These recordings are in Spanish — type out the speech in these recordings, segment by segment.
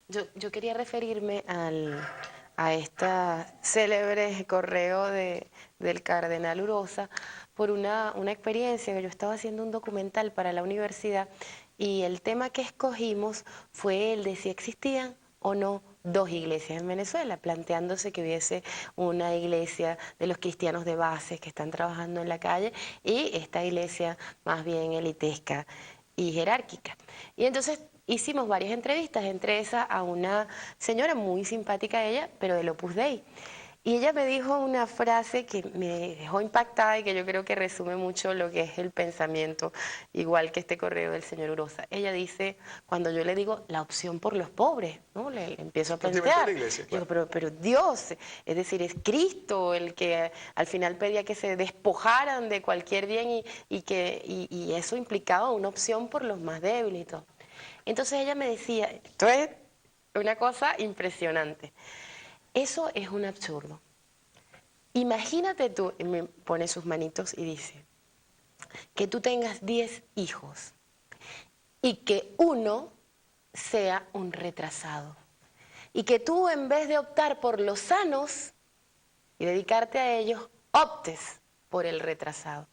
Yo quería referirme a esta célebre correo del cardenal Urosa por una experiencia que yo estaba haciendo un documental para la universidad y el tema que escogimos fue el de si existían o no dos iglesias en Venezuela, planteándose que hubiese una iglesia de los cristianos de base que están trabajando en la calle y esta iglesia más bien elitesca y jerárquica. Y entonces hicimos varias entrevistas, entre esas a una señora muy simpática ella, pero del Opus Dei. Y ella me dijo una frase que me dejó impactada y que yo creo que resume mucho lo que es el pensamiento, igual que este correo del señor Urosa. Ella dice, cuando yo le digo la opción por los pobres, ¿no? Le empiezo a Planteamiento de plantear. la iglesia, Digo, claro. pero Dios, es decir, es Cristo el que al final pedía que se despojaran de cualquier bien y eso implicaba una opción por los más débiles y todo. Entonces ella me decía, esto es una cosa impresionante. Eso es un absurdo. Imagínate tú, y me pone sus manitos y dice, que tú tengas 10 hijos y que uno sea un retrasado. Y que tú en vez de optar por los sanos y dedicarte a ellos, optes por el retrasado.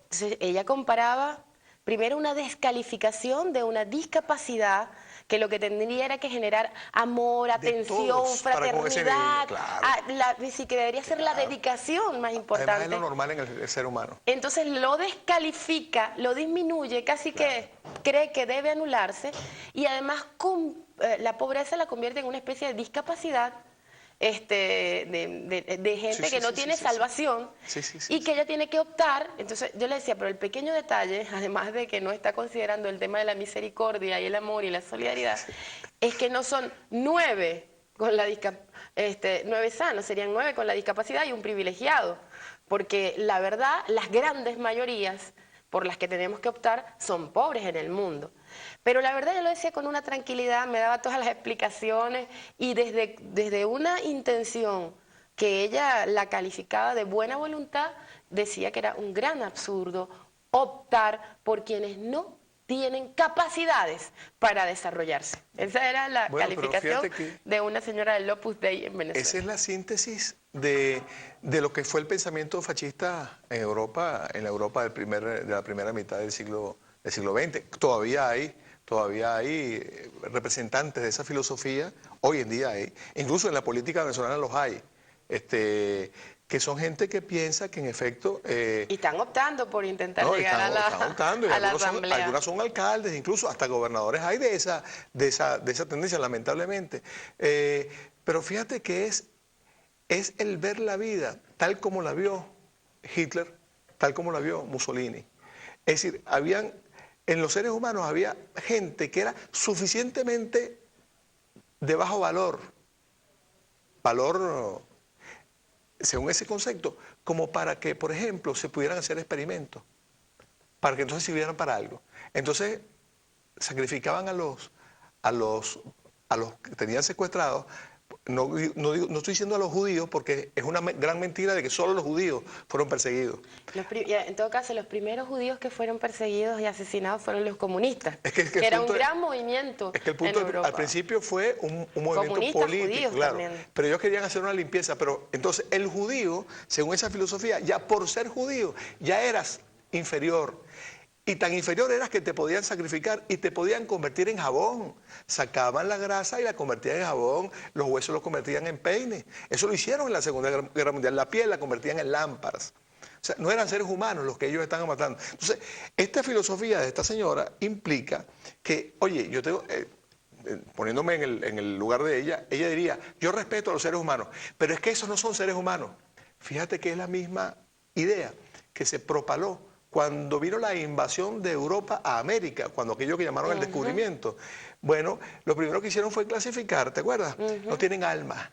Entonces ella comparaba primero una descalificación de una discapacidad que lo que tendría era que generar amor, De atención, todos para con ese niño, fraternidad, claro, sí, que debería ser la claro. dedicación más Además es lo importante. normal en el ser humano. Entonces lo descalifica, lo disminuye, casi Claro. que cree que debe anularse y además la pobreza la convierte en una especie de discapacidad de Sí, gente que sí, no sí, sí, tiene sí, sí. salvación Sí, sí, sí, y que sí. ella tiene que optar. Entonces yo le decía, pero el pequeño detalle, además de que no está considerando el tema de la misericordia y el amor y la solidaridad, es que no son 9 con la 9 sanos, serían 9 con la discapacidad y un privilegiado. Porque la verdad, las grandes mayorías por las que tenemos que optar son pobres en el mundo. Pero la verdad yo lo decía con una tranquilidad, me daba todas las explicaciones y desde una intención que ella la calificaba de buena voluntad, decía que era un gran absurdo optar por quienes no tienen capacidades para desarrollarse. Esa era la Bueno, pero calificación fíjate que de una señora del Opus Dei en esa Venezuela. es la síntesis de lo que fue el pensamiento fascista en Europa, en la Europa de la primera mitad del siglo XX. Todavía hay representantes de esa filosofía, hoy en día hay, incluso en la política venezolana los hay, este, que son gente que piensa que en efecto Y están optando por intentar no, llegar están optando y a la asamblea. algunas son alcaldes, incluso hasta gobernadores hay de esa tendencia, lamentablemente. Pero fíjate que es el ver la vida tal como la vio Hitler, tal como la vio Mussolini. Es decir, en los seres humanos había gente que era suficientemente de bajo valor según ese concepto, como para que, por ejemplo, se pudieran hacer experimentos, para que entonces sirvieran para algo. Entonces, sacrificaban a los, a los que tenían secuestrados. No estoy diciendo a los judíos porque es una gran mentira de que solo los judíos fueron perseguidos. En todo caso, los primeros judíos que fueron perseguidos y asesinados fueron los comunistas, Es que que el era un punto gran movimiento es que el en punto al Europa. principio fue un movimiento Comunistas político, judíos claro, también. pero ellos querían hacer una limpieza, pero entonces el judío, según esa filosofía, ya por ser judío, ya eras inferior. Y tan inferior eras que te podían sacrificar y te podían convertir en jabón. Sacaban la grasa y la convertían en jabón, los huesos los convertían en peine. Eso lo hicieron en la Segunda Guerra Mundial. La piel la convertían en lámparas. O sea, no eran seres humanos los que ellos estaban matando. Entonces, esta filosofía de esta señora implica que, oye, yo tengo, poniéndome en el lugar de ella diría, yo respeto a los seres humanos, pero es que esos no son seres humanos. Fíjate que es la misma idea que se propaló cuando vino la invasión de Europa a América, cuando aquello que llamaron el descubrimiento. Bueno, lo primero que hicieron fue clasificar, ¿te acuerdas? No tienen alma.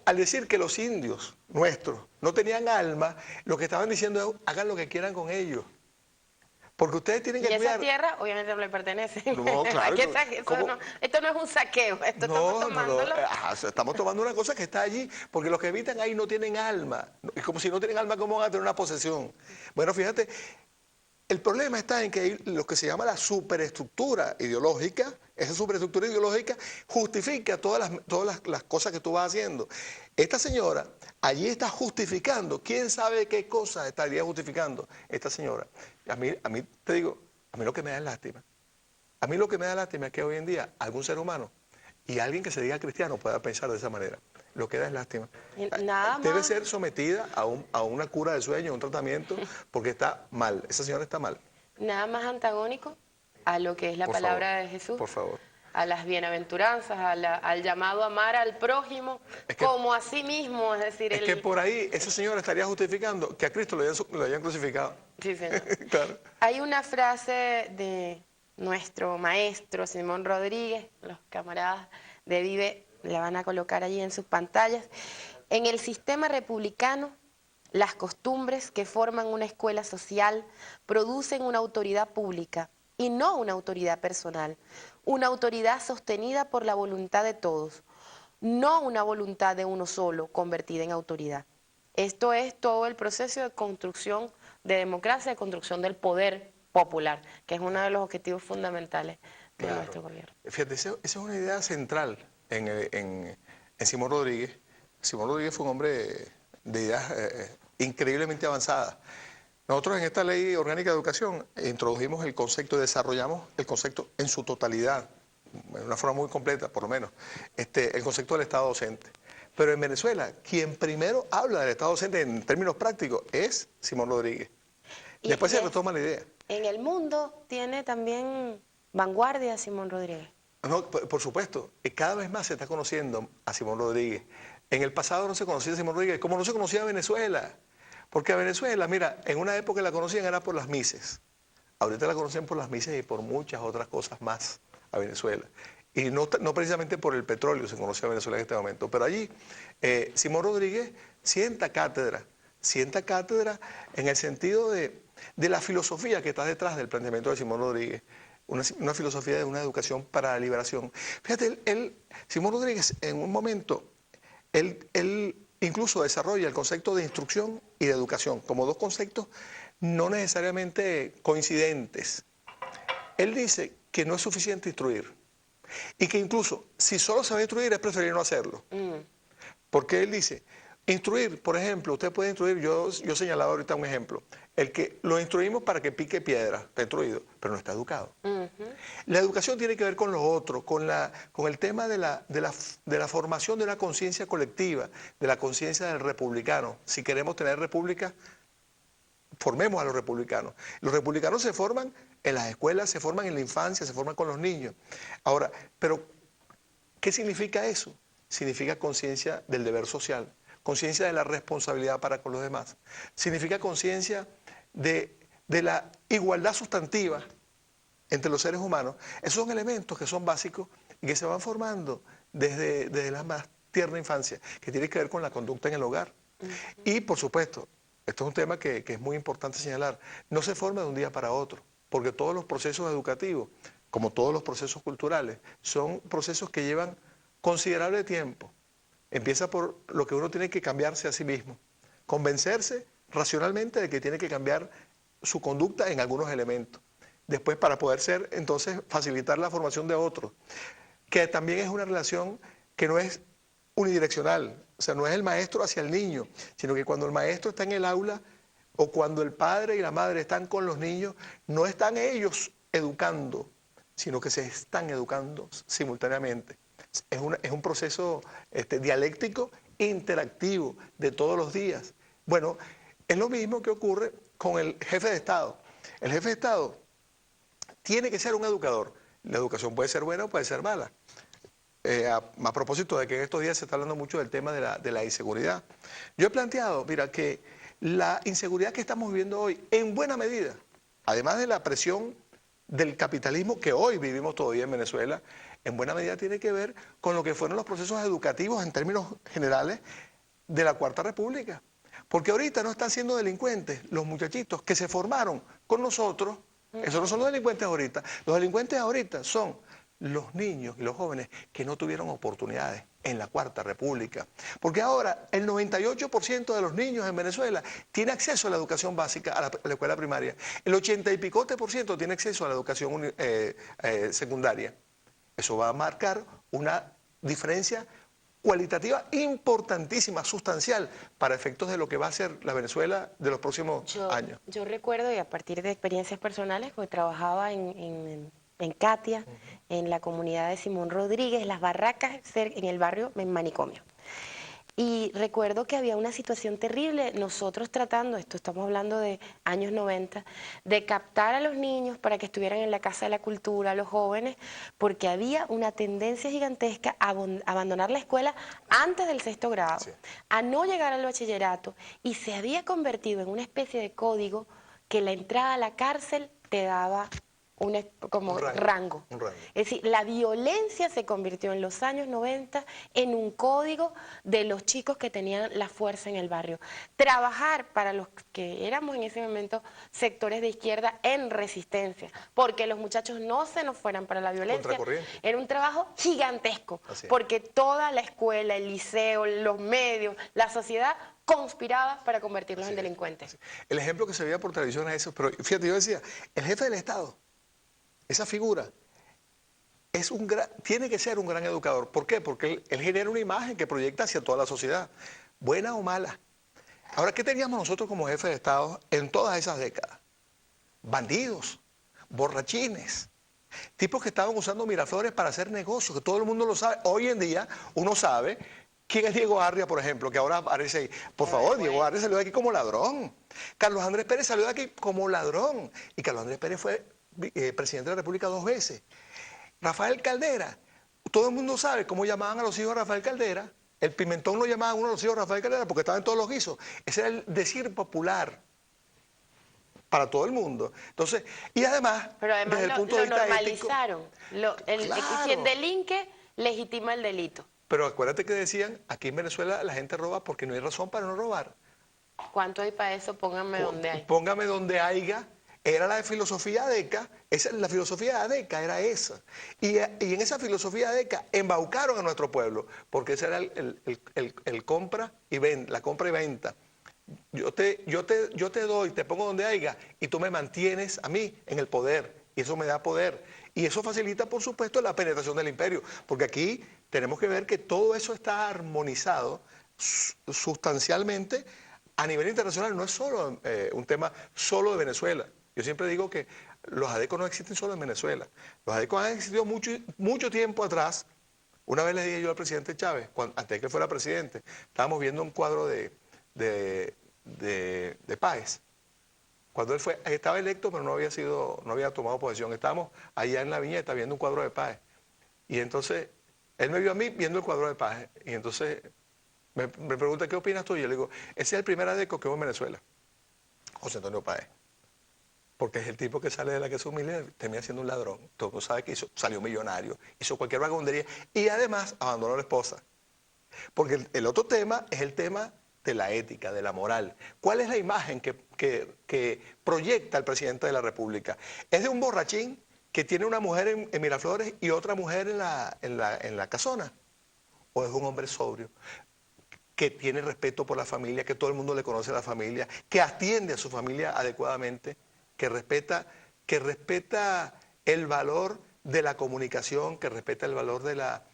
Al decir que los indios nuestros no tenían alma, lo que estaban diciendo es, hagan lo que quieran con ellos. Porque ustedes tienen Y que esas cuidar. tierras obviamente no le pertenecen. No, claro. Esto no es un saqueo, esto estamos No. tomándolo. Estamos tomando una cosa que está allí, porque los que habitan ahí no tienen alma. Es como si no tienen alma, ¿cómo van a tener una posesión? Bueno, fíjate, El problema está en que hay lo que se llama la superestructura ideológica. Esa superestructura ideológica justifica todas las cosas que tú vas haciendo. Esta señora allí está justificando. ¿Quién sabe qué cosas estaría justificando esta señora? A mí te digo, a mí lo que me da es lástima. A mí lo que me da lástima es que hoy en día algún ser humano y alguien que se diga cristiano pueda pensar de esa manera. Lo que da es lástima. Nada Debe más, ser sometida a una cura de sueño, a un tratamiento, porque está mal. Esa señora está mal. nada más antagónico a lo que es la Por palabra favor, de Jesús, por favor. a las bienaventuranzas, al llamado a amar al prójimo Es que, como a sí mismo, es decir, es que por ahí esa señora estaría justificando que a Cristo lo hayan crucificado. Sí, señor. Claro. Hay una frase de nuestro maestro Simón Rodríguez, los camaradas de Vive la van a colocar allí en sus pantallas. En el sistema republicano, las costumbres que forman una escuela social producen una autoridad pública y no una autoridad personal, una autoridad sostenida por la voluntad de todos, no una voluntad de uno solo convertida en autoridad. Esto es todo el proceso de construcción de democracia, de construcción del poder popular, que es uno de los objetivos fundamentales de Claro. nuestro gobierno. Fíjate, esa es una idea central en Simón Rodríguez. Simón Rodríguez fue un hombre de ideas increíblemente avanzadas. Nosotros en esta ley orgánica de educación introdujimos el concepto, desarrollamos el concepto en su totalidad, de una forma muy completa por lo menos, el concepto del Estado docente. Pero en Venezuela, quien primero habla del Estado docente en términos prácticos es Simón Rodríguez. Después se retoma la idea. En el mundo tiene también vanguardia Simón Rodríguez. No, por supuesto, cada vez más se está conociendo a Simón Rodríguez. En el pasado no se conocía a Simón Rodríguez, como no se conocía a Venezuela. Porque a Venezuela, mira, en una época la conocían era por las mises. Ahorita la conocen por las mises y por muchas otras cosas más a Venezuela. Y no precisamente por el petróleo se conoce a Venezuela en este momento. Pero allí, Simón Rodríguez sienta cátedra en el sentido de la filosofía que está detrás del planteamiento de Simón Rodríguez. Una filosofía de una educación para la liberación. Fíjate, Simón Rodríguez en un momento, él incluso desarrolla el concepto de instrucción y de educación como dos conceptos no necesariamente coincidentes. Él dice que no es suficiente instruir y que incluso si solo se va a instruir es preferible no hacerlo. Porque él dice, instruir, por ejemplo, usted puede instruir, yo señalaba ahorita un ejemplo, el que lo instruimos para que pique piedra, está instruido, pero no está educado. La educación tiene que ver con lo otro, con el tema de la formación de una conciencia colectiva, de la conciencia del republicano. Si queremos tener república, formemos a los republicanos. Los republicanos se forman en las escuelas, se forman en la infancia, se forman con los niños. Ahora, pero, ¿qué significa eso? Significa conciencia del deber social, conciencia de la responsabilidad para con los demás. Significa conciencia de la igualdad sustantiva entre los seres humanos. Esos son elementos que son básicos y que se van formando desde la más tierna infancia, que tiene que ver con la conducta en el hogar. Y, por supuesto, esto es un tema que es muy importante señalar, no se forma de un día para otro, porque todos los procesos educativos, como todos los procesos culturales, son procesos que llevan considerable tiempo. Empieza por lo que uno tiene que cambiarse a sí mismo, convencerse racionalmente de que tiene que cambiar su conducta en algunos elementos. Después, para poder ser, entonces, facilitar la formación de otros, que también es una relación que no es unidireccional, o sea, no es el maestro hacia el niño, sino que cuando el maestro está en el aula o cuando el padre y la madre están con los niños, no están ellos educando, sino que se están educando simultáneamente. Es un proceso dialéctico, interactivo, de todos los días. Bueno, es lo mismo que ocurre con el jefe de Estado. El jefe de Estado tiene que ser un educador. La educación puede ser buena o puede ser mala. A propósito de que en estos días se está hablando mucho del tema de la inseguridad. Yo he planteado, mira, que la inseguridad que estamos viviendo hoy, en buena medida, además de la presión del capitalismo que hoy vivimos todavía en Venezuela, en buena medida tiene que ver con lo que fueron los procesos educativos en términos generales de la Cuarta República. Porque ahorita no están siendo delincuentes los muchachitos que se formaron con nosotros. Esos no son los delincuentes ahorita. Los delincuentes ahorita son los niños y los jóvenes que no tuvieron oportunidades, en la Cuarta República. Porque ahora el 98% de los niños en Venezuela tiene acceso a la educación básica, a la escuela primaria. El 80 y picote por ciento tiene acceso a la educación secundaria. Eso va a marcar una diferencia cualitativa importantísima, sustancial, para efectos de lo que va a ser la Venezuela de los próximos años. Yo recuerdo, y a partir de experiencias personales, pues trabajaba en Catia, en la comunidad de Simón Rodríguez, las barracas en el barrio en Manicomio. Y recuerdo que había una situación terrible, nosotros tratando, esto estamos hablando de años 90, de captar a los niños para que estuvieran en la Casa de la Cultura, los jóvenes, porque había una tendencia gigantesca a abandonar la escuela antes del 6º grado, sí, a no llegar al bachillerato, y se había convertido en una especie de código que la entrada a la cárcel te daba como rango. Es decir, la violencia se convirtió en los años 90 en un código de los chicos que tenían la fuerza en el barrio. Trabajar para los que éramos en ese momento sectores de izquierda en resistencia, porque los muchachos no se nos fueran para la violencia, era un trabajo gigantesco, porque toda la escuela, el liceo, los medios, la sociedad conspiraba para convertirlos en delincuentes. El ejemplo que se veía por televisión es eso, pero fíjate, yo decía, el jefe del Estado, esa figura, tiene que ser un gran educador. ¿Por qué? Porque él genera una imagen que proyecta hacia toda la sociedad, buena o mala. Ahora, ¿qué teníamos nosotros como jefe de Estado en todas esas décadas? Bandidos, borrachines, tipos que estaban usando Miraflores para hacer negocios, que todo el mundo lo sabe. Hoy en día uno sabe quién es Diego Arria, por ejemplo, que ahora aparece ahí. Por favor, Diego Arria salió de aquí como ladrón. Carlos Andrés Pérez salió de aquí como ladrón. Y Carlos Andrés Pérez fue presidente de la República 2 veces. Rafael Caldera, todo el mundo sabe cómo llamaban a los hijos de Rafael Caldera. El Pimentón lo llamaban uno de los hijos de Rafael Caldera porque estaba en todos los guisos. Ese era el decir popular para todo el mundo. Entonces, y además, desde el punto de vista normalizaron. Claro. Quien delinque legitima el delito. Pero acuérdate que decían, aquí en Venezuela la gente roba porque no hay razón para no robar. ¿Cuánto hay para eso? Póngame donde hay. Póngame donde haya. Era la filosofía ADECA, la filosofía de ADECA era esa. Y en esa filosofía ADECA embaucaron a nuestro pueblo, porque ese era el compra y venta, la compra y venta. Yo te doy, te pongo donde haya, y tú me mantienes a mí en el poder, y eso me da poder. Y eso facilita, por supuesto, la penetración del imperio, porque aquí tenemos que ver que todo eso está armonizado sustancialmente a nivel internacional. No es solo un tema solo de Venezuela. Yo siempre digo que los ADECOS no existen solo en Venezuela. Los ADECOS han existido mucho tiempo atrás. Una vez le dije yo al presidente Chávez, antes de que fuera presidente, estábamos viendo un cuadro de Páez. Cuando él estaba electo, pero no había tomado posesión. Estábamos allá en la viñeta viendo un cuadro de Páez. Y entonces, él me vio a mí viendo el cuadro de Páez. Y entonces me pregunta, ¿qué opinas tú? Y yo le digo, ese es el primer ADECO que hubo en Venezuela, José Antonio Páez. Porque es el tipo que sale de la casa humilde, termina siendo un ladrón. Todo el mundo sabe que salió millonario, hizo cualquier vagabundería y además abandonó a la esposa. Porque el otro tema es el tema de la ética, de la moral. ¿Cuál es la imagen que proyecta el presidente de la República? ¿Es de un borrachín que tiene una mujer en Miraflores y otra mujer en la casona? ¿O es un hombre sobrio, que tiene respeto por la familia, que todo el mundo le conoce a la familia, que atiende a su familia adecuadamente, que respeta el valor de la comunicación, que respeta el valor de la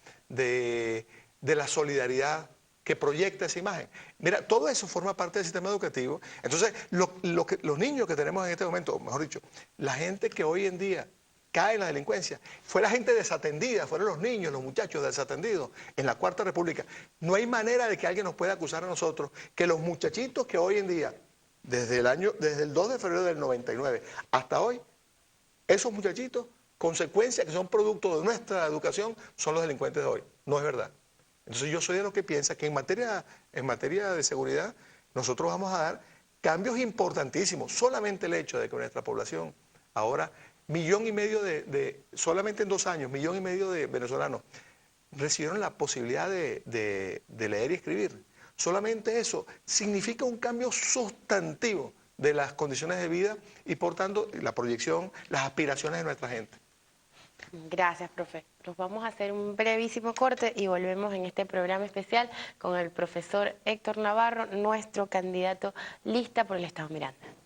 solidaridad, que proyecta esa imagen? Mira, todo eso forma parte del sistema educativo. Entonces, los niños que tenemos en este momento, o mejor dicho, la gente que hoy en día cae en la delincuencia, fue la gente desatendida, fueron los niños, los muchachos desatendidos en la Cuarta República. No hay manera de que alguien nos pueda acusar a nosotros que los muchachitos que hoy en día, desde el 2 de febrero del 99 hasta hoy, esos muchachitos, consecuencias que son producto de nuestra educación, son los delincuentes de hoy. No es verdad. Entonces yo soy de los que piensa que en materia de seguridad nosotros vamos a dar cambios importantísimos. Solamente el hecho de que nuestra población ahora, 1,5 millones solamente en 2 años, 1,5 millones de venezolanos recibieron la posibilidad de leer y escribir. Solamente eso significa un cambio sustantivo de las condiciones de vida y por tanto la proyección, las aspiraciones de nuestra gente. Gracias, profe. Nos vamos a hacer un brevísimo corte y volvemos en este programa especial con el profesor Héctor Navarro, nuestro candidato lista por el Estado Miranda.